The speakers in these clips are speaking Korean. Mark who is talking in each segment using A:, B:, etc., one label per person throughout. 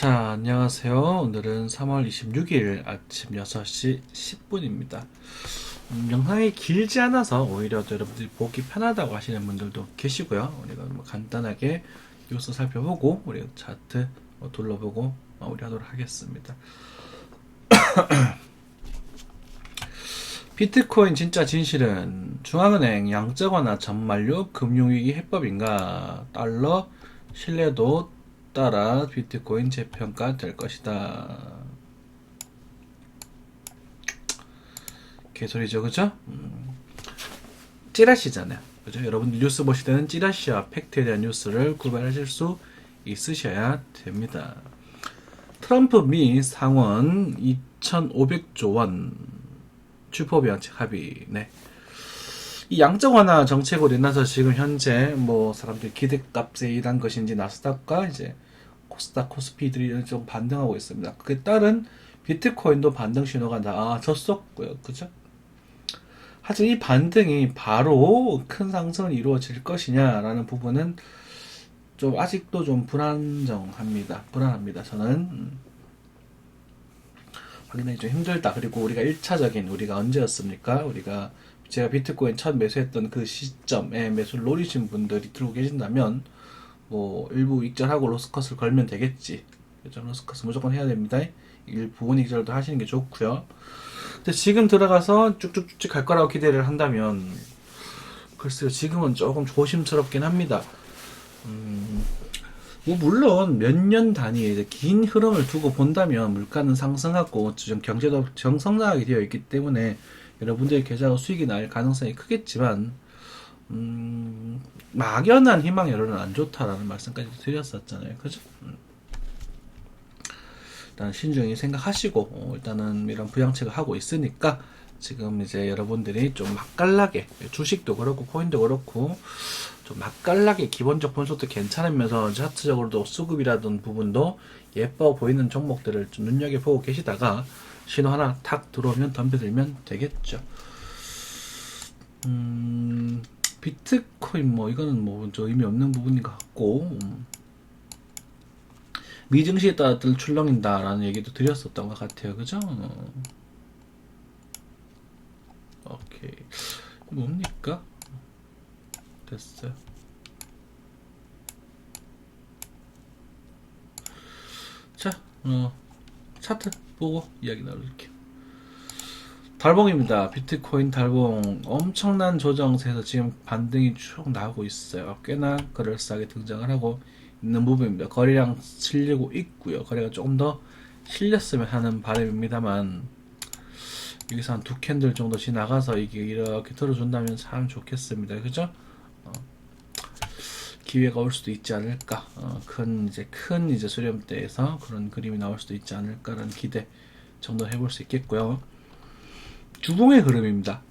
A: 자, 안녕하세요. 오늘은 3월 26일 아침 6시 10분입니다. 영상이 길지 않아서 오히려 또 여러분들이 보기 편하다고 하시는 분들도 계시고요. 우리가 뭐 간단하게 뉴스 살펴보고, 우리 차트 둘러보고 마무리하도록 하겠습니다. 비트코인 진짜 진실은 중앙은행 양적 완화 전만류 금융위기 해법인가? 달러 신뢰도 따라 비트코인 재평가 될 것이다. 개소리죠, 그죠? 찌라시잖아요. 그죠? 여러분들 뉴스 보실 때는 찌라시와 팩트에 대한 뉴스를 구별하실 수 있으셔야 됩니다. 트럼프 미 상원 2,500조 원 출포비앙책 합의. 네. 이 양적 완화 정책으로 인해서 지금 현재 뭐 사람들이 기대값에 일한 것인지 나스닥과 이제 코스닥, 코스피들이 좀 반등하고 있습니다. 그에 따른 비트코인도 반등 신호가 나졌었고요. 그죠? 하지만 이 반등이 바로 큰 상승을 이루어질 것이냐라는 부분은 좀 아직도 좀 불안합니다. 저는 확인하기 좀 힘들다. 그리고 우리가 1차적인 우리가 언제였습니까? 제가 비트코인 첫 매수했던 그 시점에 매수를 노리신 분들이 들고 계신다면 뭐 일부 익절하고 로스컷을 걸면 되겠지. 그죠? 로스컷은 무조건 해야 됩니다. 일부 익절도 하시는 게 좋고요. 근데 지금 들어가서 쭉쭉쭉 갈 거라고 기대를 한다면 글쎄요, 지금은 조금 조심스럽긴 합니다. 뭐 물론 몇 년 단위의 이제 긴 흐름을 두고 본다면 물가는 상승하고 경제도 정상화하게 되어 있기 때문에 여러분들의 계좌가 수익이 날 가능성이 크겠지만 막연한 희망 여론은 안 좋다라는 말씀까지 드렸었잖아요. 그죠? 일단 신중히 생각하시고 일단은 이런 부양책을 하고 있으니까 지금 이제 여러분들이 좀 맛깔나게 주식도 그렇고 코인도 그렇고 좀 맛깔나게 기본적 분석도 괜찮으면서 차트적으로도 수급이라든 부분도 예뻐 보이는 종목들을 좀 눈여겨보고 계시다가 신호 하나 탁 들어오면 덤벼들면 되겠죠. 비트코인 뭐 이거는 뭐 저 의미 없는 부분인 것 같고 미증시에 따라 출렁인다라는 얘기도 드렸었던 것 같아요. 그죠? 오케이. 뭡니까? 됐어요. 자, 차트 보고 이야기 나눌게요. 달봉입니다. 비트코인 달봉 엄청난 조정세에서 지금 반등이 쭉 나오고 있어요. 꽤나 그럴싸하게 등장을 하고 있는 부분입니다. 거래량 실리고 있고요. 거래가 조금 더 실렸으면 하는 바람입니다만 여기서 한 두 캔들 정도 지나가서 이게 이렇게 들어준다면 참 좋겠습니다. 그죠? 기회가 올 수도 있지 않을까. 큰 수렴대에서 그런 그림이 나올 수도 있지 않을까라는 기대 정도 해볼 수 있겠고요. 주봉의 흐름입니다.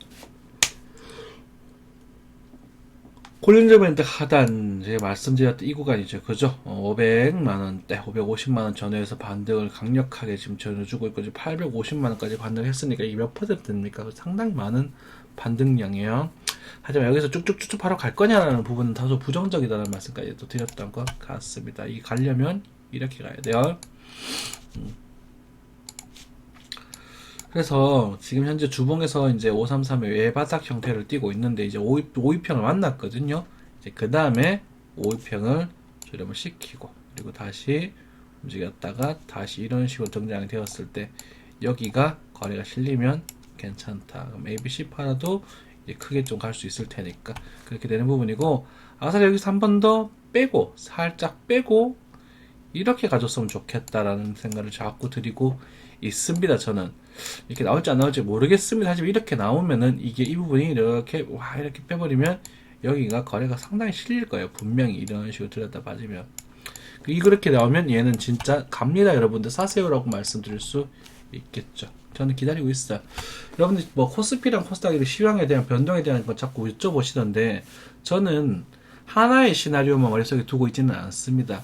A: 콜린저 밴드 하단 제가 말씀드렸던 이 구간이죠. 그죠? 500만원대, 550만원 전후에서 반등을 강력하게 지금 전해주고 있고 850만원까지 반등했으니까 이게 몇 퍼센트입니까? 상당히 많은 반등량이에요. 하지만 여기서 쭉쭉쭉 바로 갈 거냐라는 부분은 다소 부정적이다는 말씀까지 또 드렸던 것 같습니다. 이 가려면 이렇게 가야 돼요. 그래서 지금 현재 주봉에서 이제 533의 외바닥 형태를 띠고 있는데 이제 5위평을 만났거든요. 이제 그 다음에 5위평을 수렴을 시키고 그리고 다시 움직였다가 다시 이런 식으로 등장이 되었을 때 여기가 거래가 실리면 괜찮다. 그럼 ABC 팔아도 크게 좀 갈 수 있을 테니까 그렇게 되는 부분이고 아사리 여기서 한 번 더 빼고 살짝 빼고 이렇게 가졌으면 좋겠다라는 생각을 자꾸 드리고 있습니다. 저는 이렇게 나올지 안 나올지 모르겠습니다. 하지만 이렇게 나오면은 이게 이 부분이 이렇게 빼버리면 여기가 거래가 상당히 실릴 거예요. 분명히 이런 식으로 들였다 빠지면 그렇게 나오면 얘는 진짜 갑니다. 여러분들 사세요라고 말씀드릴 수 있겠죠. 저는 기다리고 있어요. 여러분들 뭐 코스피랑 코스닥의 시황에 대한 변동에 대한 거 자꾸 여쭤보시던데 저는 하나의 시나리오만 머릿속에 두고 있지는 않습니다.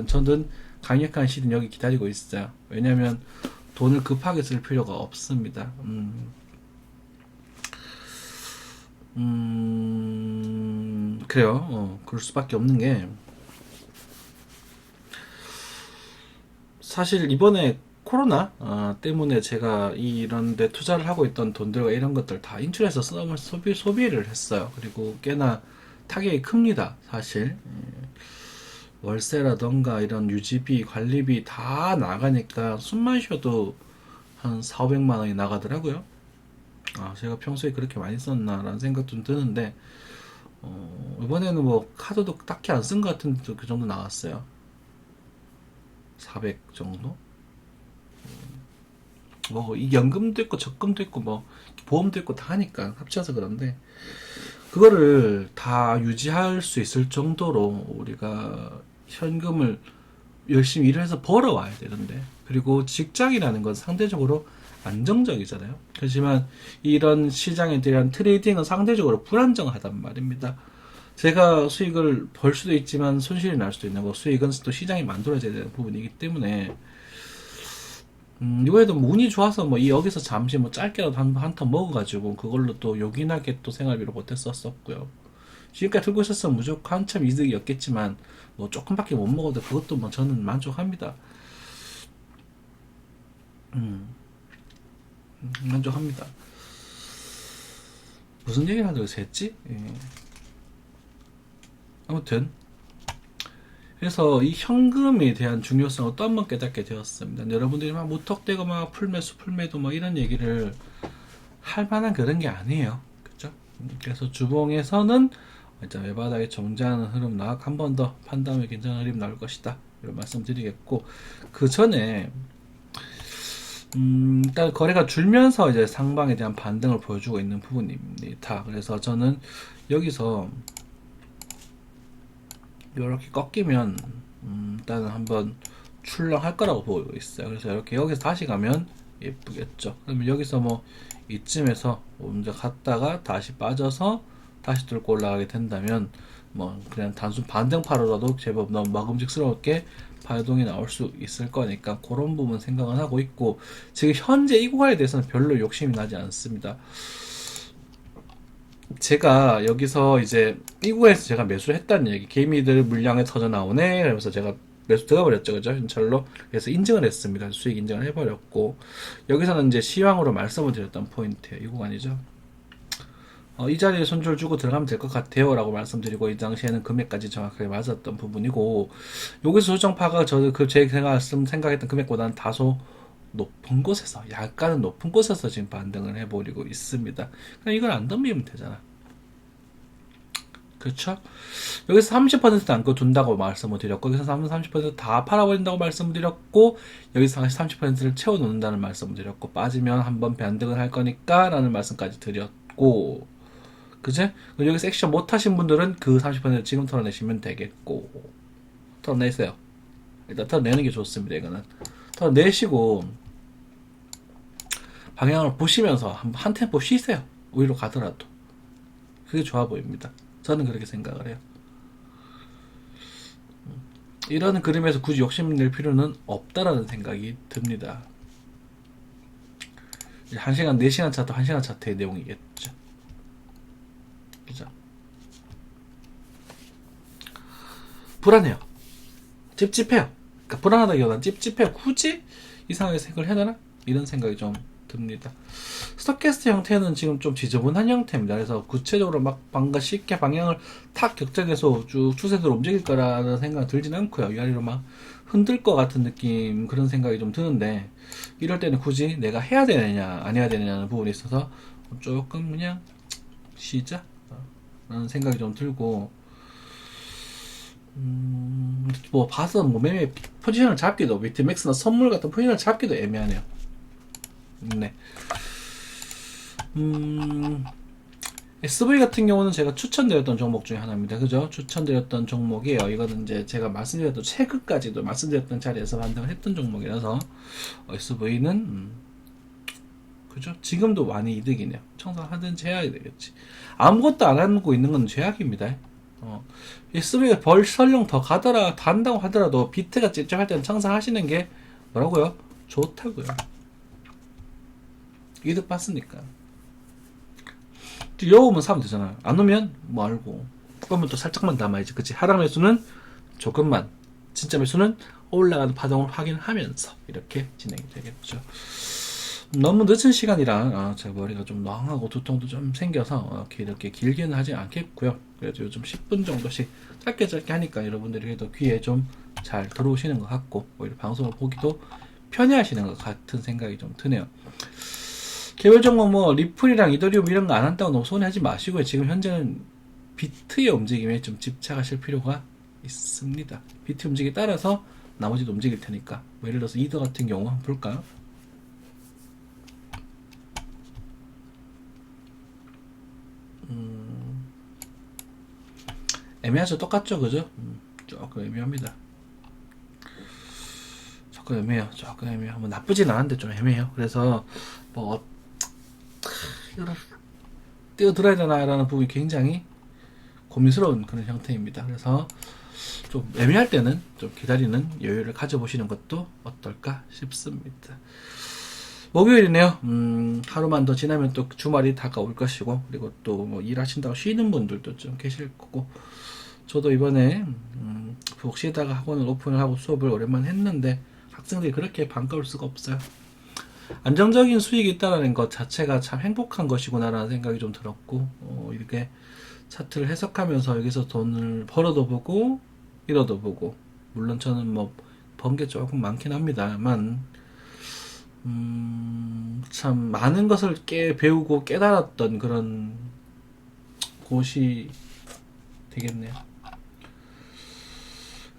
A: 저는 강력한 실은 여기 기다리고 있어요. 왜냐면 돈을 급하게 쓸 필요가 없습니다. 그래요. 그럴 수밖에 없는 게 사실 이번에 코로나 때문에 제가 이런 데 투자를 하고 있던 돈들과 이런 것들 다 인출해서 소비를 했어요. 그리고 꽤나 타격이 큽니다. 사실 월세라던가 이런 유지비, 관리비 다 나가니까 숨만 쉬어도 한 4, 500만 원이 나가더라고요. 제가 평소에 그렇게 많이 썼나라는 생각 좀 드는데 이번에는 뭐 카드도 딱히 안 쓴 것 같은 그 정도 나왔어요. 400 정도? 뭐 이 연금도 있고 적금도 있고 뭐 보험도 있고 다 하니까 합쳐서 그런데 그거를 다 유지할 수 있을 정도로 우리가 현금을 열심히 일을 해서 벌어와야 되는데, 그리고 직장이라는 건 상대적으로 안정적이잖아요. 하지만 이런 시장에 대한 트레이딩은 상대적으로 불안정하단 말입니다. 제가 수익을 벌 수도 있지만 손실이 날 수도 있는 거, 수익은 또 시장이 만들어져야 되는 부분이기 때문에 이번에도 뭐 운이 좋아서 뭐 여기서 잠시 뭐 짧게라도 한턴 먹어가지고 그걸로 또 요긴하게 또 생활비로 보태 썼었고요. 지금까지 들고 있었으면 무조건 한참 이득이었겠지만 뭐 조금밖에 못 먹어도 그것도 뭐 저는 만족합니다. 만족합니다. 무슨 얘기를 하려고 했지? 아무튼 그래서 이 현금에 대한 중요성을 또 한 번 깨닫게 되었습니다. 여러분들이 막 무턱대고 막 풀매수, 풀매도 막 이런 얘기를 할 만한 그런 게 아니에요. 그죠? 그래서 주봉에서는 이제 외바닥에 정지하는 흐름 나왔고 한 번 더 판단하면 괜찮은 흐름 나올 것이다. 이런 말씀 드리겠고, 그 전에 일단 거래가 줄면서 이제 상방에 대한 반등을 보여주고 있는 부분입니다. 그래서 저는 여기서 이렇게 꺾이면 일단은 한번 출렁할 거라고 보고 있어요. 그래서 이렇게 여기서 다시 가면 예쁘겠죠. 그러면 여기서 뭐 이쯤에서 먼저 갔다가 다시 빠져서 다시 뚫고 올라가게 된다면 뭐 그냥 단순 반등파로라도 제법 너무 먹음직스럽게 파동이 나올 수 있을 거니까 그런 부분 생각은 하고 있고, 지금 현재 이 구간에 대해서는 별로 욕심이 나지 않습니다. 제가 여기서 이제 이구에서 제가 매수를 했다는 얘기, 개미들 물량에 터져 나오네 그러면서 제가 매수 들어가 버렸죠, 그죠? 현찰로. 그래서 인증을 했습니다. 수익 인증을 해버렸고, 여기서는 이제 시황으로 말씀을 드렸던 포인트예요. 이 구간이죠. 이 자리에 손절 주고 들어가면 될 것 같아요 라고 말씀드리고, 이 당시에는 금액까지 정확하게 맞았던 부분이고, 여기서 조정파가 제가 생각했던 금액보다는 다소 높은 곳에서, 약간은 높은 곳에서 지금 반등을 해버리고 있습니다. 그냥 이걸 안 덤비면 되잖아. 그렇죠? 여기서 30% 남고 둔다고 말씀을 드렸고, 여기서 30%다 팔아버린다고 말씀을 드렸고, 여기서 다시 30%를 채워놓는다는 말씀을 드렸고, 빠지면 한번 반등을 할 거니까 라는 말씀까지 드렸고, 그제? 여기서 액션 못하신 분들은 그 30% 지금 털어내시면 되겠고, 털어내세요. 일단 털어내는 게 좋습니다. 이거는 털어내시고 방향을 보시면서 한 템포 쉬세요. 위로 가더라도 그게 좋아 보입니다. 저는 그렇게 생각을 해요. 이런 그림에서 굳이 욕심낼 필요는 없다라는 생각이 듭니다. 1시간, 4시간 차트, 1시간 차트의 내용이겠죠. 그죠? 불안해요. 찝찝해요. 그러니까 불안하다기보다는 찝찝해요. 굳이 이 상황에서 색을 해야 되나? 이런 생각이 좀 듭니다. 스톡캐스트 형태는 지금 좀 지저분한 형태입니다. 그래서 구체적으로 막 뭔가 쉽게 방향을 탁 격정해서 쭉 추세대로 움직일 거라는 생각 들진 않고요. 이 아래로 막 흔들 것 같은 느낌, 그런 생각이 좀 드는데, 이럴 때는 굳이 내가 해야 되느냐 안 해야 되느냐는 부분이 있어서 조금 그냥 쉬자 라는 생각이 좀 들고, 뭐 봐서 뭐 매매 포지션을 잡기도, 위트 맥스나 선물 같은 포지션을 잡기도 애매하네요. 네. SV 같은 경우는 제가 추천드렸던 종목 중에 하나입니다. 그죠? 추천드렸던 종목이에요. 이거는 이제 제가 말씀드렸던 최근까지도 말씀드렸던 자리에서 반등을 했던 종목이라서 SV는 그죠? 지금도 많이 이득이네요. 청산하든지 해야 되겠지. 아무것도 안 하고 있는 건 죄악입니다. SV가 설령 더 간다고 하더라도 비트가 찝찝할 때는 청산하시는 게 뭐라고요? 좋다고요. 이득 봤으니까. 여우면 사면 되잖아요. 안 오면 말고. 그러면 또 살짝만 담아야지. 그치? 하락 매수는 조금만. 진짜 매수는 올라가는 파동을 확인하면서 이렇게 진행이 되겠죠. 너무 늦은 시간이라 제 머리가 좀 멍하고 두통도 좀 생겨서 이렇게 길게는 하지 않겠고요. 그래도 요즘 10분 정도씩 짧게 하니까 여러분들이 그래도 귀에 좀 잘 들어오시는 것 같고 오히려 방송을 보기도 편해하시는 것 같은 생각이 좀 드네요. 개별적으로 뭐 리플이랑 이더리움 이런 거 안 한다고 너무 손해하지 마시고요. 지금 현재는 비트의 움직임에 좀 집착하실 필요가 있습니다. 비트 움직임에 따라서 나머지도 움직일 테니까. 뭐 예를 들어서 이더 같은 경우 한번 볼까요? 애매하죠. 똑같죠, 그죠? 조금 애매합니다. 조금 애매해요. 조금 애매해요. 뭐 나쁘진 않은데 좀 애매해요. 그래서 뭐 뛰어들어야 되나라는 부분이 굉장히 고민스러운 그런 형태입니다. 그래서 좀 애매할 때는 좀 기다리는 여유를 가져보시는 것도 어떨까 싶습니다. 목요일이네요. 하루만 더 지나면 또 주말이 다가올 것이고, 그리고 또 뭐 일하신다고 쉬는 분들도 좀 계실 거고, 저도 이번에 푹 쉬다가 학원을 오픈을 하고 수업을 오랜만에 했는데 학생들이 그렇게 반가울 수가 없어요. 안정적인 수익이 있다는 것 자체가 참 행복한 것이구나라는 생각이 좀 들었고, 이렇게 차트를 해석하면서 여기서 돈을 벌어도 보고 잃어도 보고, 물론 저는 뭐 번 게 조금 많긴 합니다만 참 많은 것을 배우고 깨달았던 그런 곳이 되겠네요.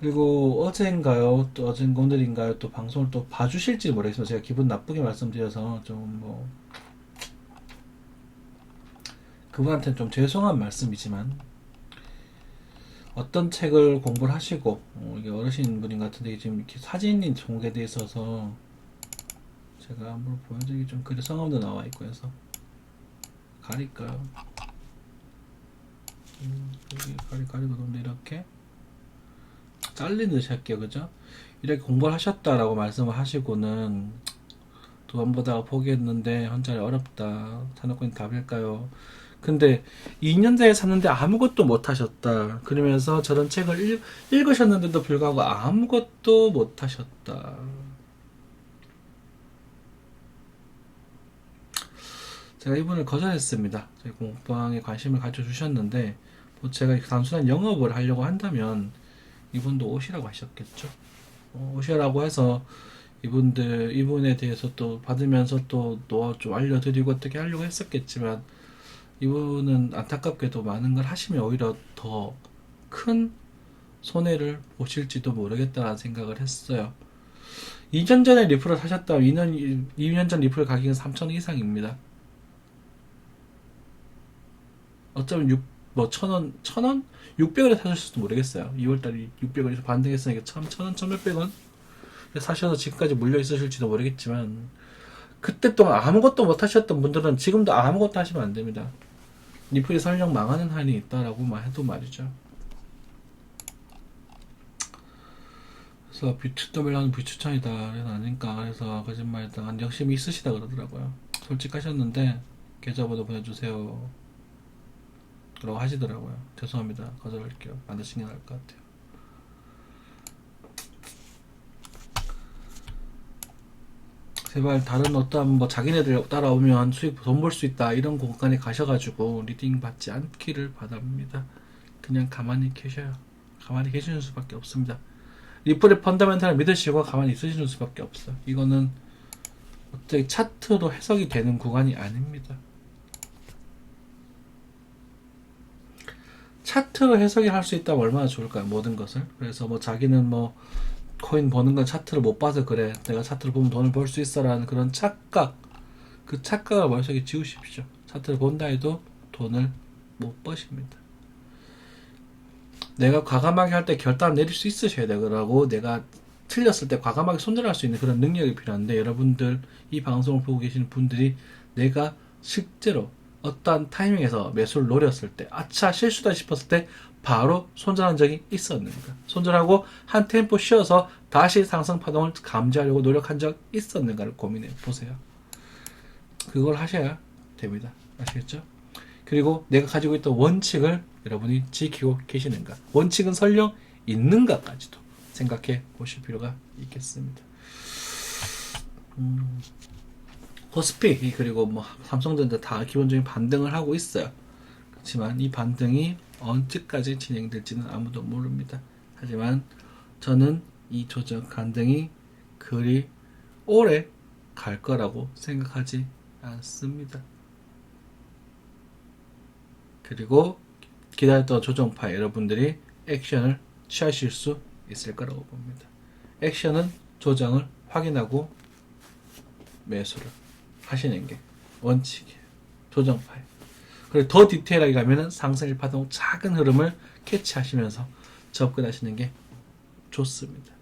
A: 그리고 어제인가요? 또 어젠가 오늘인가요? 또 방송을 또 봐주실지 모르겠어요. 제가 기분 나쁘게 말씀드려서 좀 뭐 그분한테는 좀 죄송한 말씀이지만 어떤 책을 공부를 하시고 이게 어르신 분인 것 같은데 지금 이렇게 사진이 공개되어 있어서 제가 한번 보여드리기 좀 그래 성함도 나와 있고 해서 가릴까요? 여기 가리고 놓는데 이렇게 잘리듯이 할게요. 그죠? 이렇게 공부를 하셨다라고 말씀을 하시고는 두 번 보다가 포기했는데 혼자 어렵다. 산업권이 답일까요? 근데 2년대에 샀는데 아무것도 못 하셨다. 그러면서 저런 책을 읽으셨는데도 불구하고 아무것도 못 하셨다. 제가 이분을 거절했습니다. 제 공방에 관심을 가져주셨는데 뭐 제가 단순한 영업을 하려고 한다면 이분도 오시라고 하셨겠죠. 오시라고 해서 이분에 대해서 또 받으면서 또 좀 알려드리고 어떻게 하려고 했었겠지만 이분은 안타깝게도 많은 걸 하시면 오히려 더 큰 손해를 보실지도 모르겠다는 생각을 했어요. 2년 전에 리플을 사셨다면 2년 전 리플 가격은 3,000원 이상입니다. 어쩌면 1,000원, 600원에 사셨을지도 모르겠어요. 2월달에 600원에서 반등했으니까 1,000원, 1,600원 사셔서 지금까지 물려 있으실지도 모르겠지만 그때 동안 아무것도 못 하셨던 분들은 지금도 아무것도 하시면 안 됩니다. 리플이 설령 망하는 한이 있다라고 해도 말이죠. 그래서 비추더블하는 비추천이다 그래서 아닌가 그래서 거짓말이다 역심이 있으시다 그러더라고요. 솔직하셨는데 계좌번호 보내주세요 라고 하시더라고요. 죄송합니다. 거절할게요. 안 하시는 게 나을 것 같아요. 제발 다른 어떤 뭐 자기네들 따라오면 수익 돈 벌 수 있다 이런 공간에 가셔가지고 리딩 받지 않기를 바랍니다. 그냥 가만히 계셔요. 가만히 계시는 수밖에 없습니다. 리플의 펀더멘탈을 믿으시고 가만히 있으시는 수밖에 없어요. 이거는 어떻게 차트로 해석이 되는 구간이 아닙니다. 차트로 해석이 할 수 있다면 얼마나 좋을까요? 모든 것을. 그래서 뭐 자기는 뭐 코인 버는 건 차트를 못 봐서 그래. 내가 차트를 보면 돈을 벌 수 있어라는 그런 착각. 그 착각을 머릿속에 지우십시오. 차트를 본다 해도 돈을 못 버십니다. 내가 과감하게 할 때 결단을 내릴 수 있으셔야 되고 내가 틀렸을 때 과감하게 손절할 수 있는 그런 능력이 필요한데 여러분들 이 방송을 보고 계시는 분들이 내가 실제로 어떠한 타이밍에서 매수를 노렸을 때 아차 실수다 싶었을 때 바로 손절한 적이 있었는가 손절하고 한 템포 쉬어서 다시 상승 파동을 감지하려고 노력한 적 있었는가를 고민해 보세요. 그걸 하셔야 됩니다. 아시겠죠? 그리고 내가 가지고 있던 원칙을 여러분이 지키고 계시는가 원칙은 설령 있는가까지도 생각해 보실 필요가 있겠습니다. 코스피 그리고 뭐 삼성전자 다 기본적인 반등을 하고 있어요. 그렇지만 이 반등이 언제까지 진행될지는 아무도 모릅니다. 하지만 저는 이 조정 반등이 그리 오래 갈 거라고 생각하지 않습니다. 그리고 기다렸던 조정파 여러분들이 액션을 취하실 수 있을 거라고 봅니다. 액션은 조정을 확인하고 매수를 하시는 게 원칙이에요. 조정파에. 그리고 더 디테일하게 가면은 상승 1파동 작은 흐름을 캐치하시면서 접근하시는 게 좋습니다.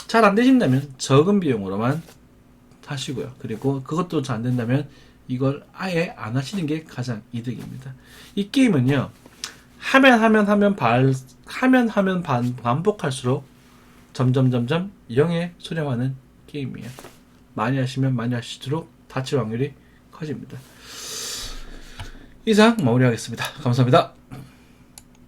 A: 잘 안 되신다면 적은 비용으로만 하시고요. 그리고 그것도 잘 안 된다면 이걸 아예 안 하시는 게 가장 이득입니다. 이 게임은요. 하면 반복할수록 점점 0에 수렴하는 게임이에요. 많이 하시면 많이 하실수록 다칠 확률이 커집니다. 이상 마무리하겠습니다. 감사합니다.